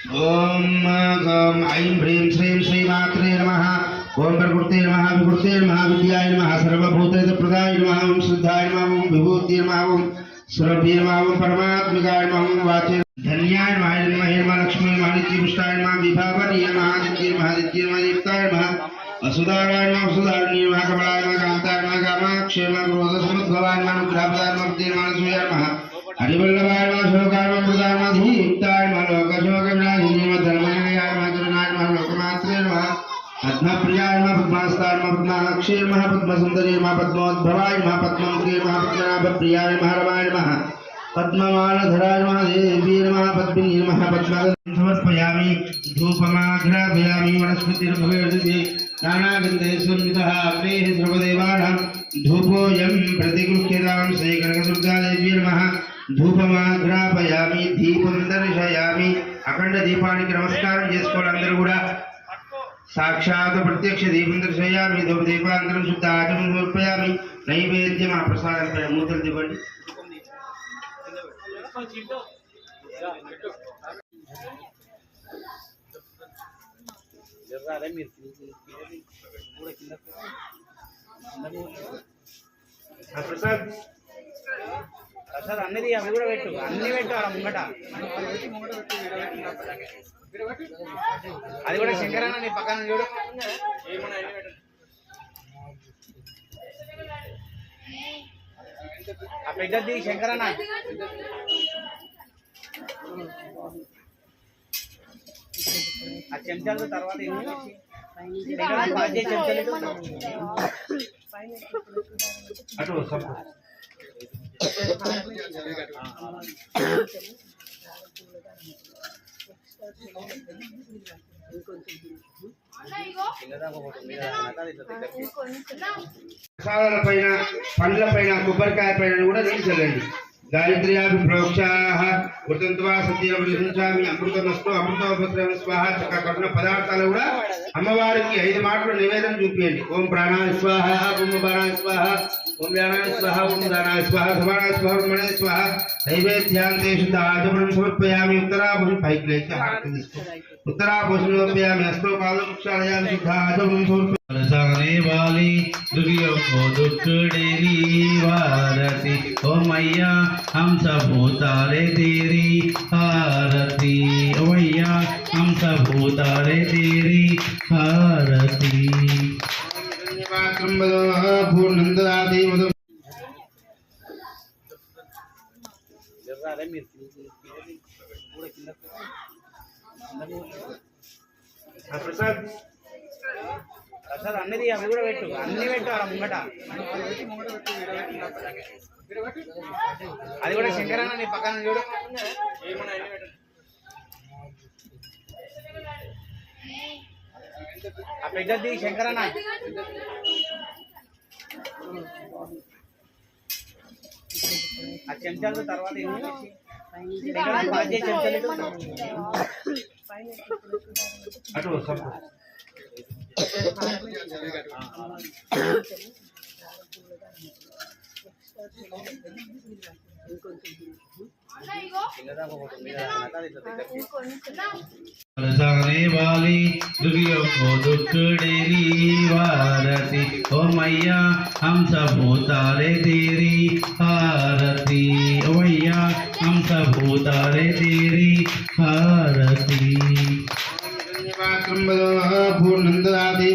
ओम गम ऐं ह्रीं श्रीं श्रीमात्रे नमः। ओम प्रकृते नमः, विकृते नमः, विद्याय नमः, सर्वभूतप्रदाय नमः, ओम श्रद्धाय नमः, ओम विभूते नमः, ओम सुरभि नमः, ओम परमात्मिकाय नमः, ओम वाचे धन्याय नमः, नमः लक्ष्मी नमः, नित्यपुष्टाय नमः, विभावनीय नमः, आदित्य नमः, आदित्य नमः, दीप्ताय नमः, असुदाराय नमः, असुदारिणी नमः, कमलाय नमः, कान्ताय नमः, कामाक्षय नमः, क्रोधसमुद्भवाय नमः, ग्रहपदाय नमः, देवाय सूर्याय नमः, हरिवल्लभाय नमः, शोकाय नमः, मृदाय नमः, धीप्ताय नमः, लोकशोकविनाशिनी नमः, धर्मनिलयाय नमः, करुणाय नमः, लोकमात्रे नमः, पद्मप्रियाय नमः, पद्मास्ताय नमः, पद्माक्षय नमः, पद्मसुन्दरी नमः, पद्मोद्भवाय नमः, पद्ममुखे नमः, पद्मनाभप्रियाय नमः, रमाय नमः, पद्ममालधराय नमः, देवी नमः, पद्मिनी नमः, पद्मगन्धं समर्पयामि, धूपमाघ्रापयामि, वनस्पतिर्भवेर्दिते नानागन्धैस्वर्मितः अग्नेः सर्वदेवानां धूपोऽयं प्रतिगृह्यतां श्रीकनकदुर्गादेवी नमः। धूपमाघ्रापयामि, दीपं दर्शयामि, अखंड दीपाనికి నమస్కారం చేసుకోవాలి అందరూ కూడా। साक्षात् प्रत्यक्ष दीपं दर्शयामि, धूप दीपान्तरं शुद्ध आचमनं समर्पयामि, नैवेद्यं प्रसादार्पयामि। मूर्तिं दिव्వండి। ప్రసాద్ ప్రసాద్ అన్నది అవి కూడా పెట్టు, అన్ని పెట్టు అలా ముంగట, అది కూడా శంకరన్న నీ పక్కన చూడు। ఆ పెద్దది శంకరన్న, ఆ చెంచాలు తర్వాత అటు ప్రసాదాల పైన, పండ్ల పైన, కొబ్బరికాయ పైన కూడా నీళ్ళు చల్లండి। గాయత్ర్యాభి ప్రోక్షాః వృతంత్వా సత్యం విశంచామి, అమృతమస్తు అమృతోపద్రవం స్వాహ। కఠిన పదార్థాలు కూడా అమ్మవారికి 5 మాటలు నివేదన చూపించండి। ఓం ప్రాణాయ స్వాహ, ఓం బాణాయ స్వాహ, ఓం వ్యానాయ స్వాహ, ఓం దానాయ స్వాహ, సమానాయ స్వాహ, మణాయ స్వాహ। నైవేద్యాంతే శుద్ధ ఆచమనం సమర్పయామి। ఉత్తరాభూషణ పైకి లేచి హారతి తీసుకో। उत्तराभूषण समर्पयामि, हस्तौ पादौ प्रक्षालयामि, शुद्ध आचमनं समर्पयामि। बरसाने वाली दुर्गियों को दुखड़ेली आरती, ओ मैया हम सब उतारे तेरी आरती, ओ मैया हम सब उतारे तेरी आरती। पूर्णंदरादि ప్రసాద్ ప్రసాద్ అన్నది అవి కూడా పెట్టు, అన్ని పెట్టు అలా ముంగట, అది కూడా శంకరన్న నీ పక్కన చూడు। ఆ పెద్దది శంకరన్న, ఆ చెంచాలు తర్వాత అటు बरसाने वाली दुर्गियों को दुखड़ेली आरती, ओ मैया हम सब उतारे तेरी आरती, ओ मैया हम सब उतारे तेरी आरती। पूर्णंदरादि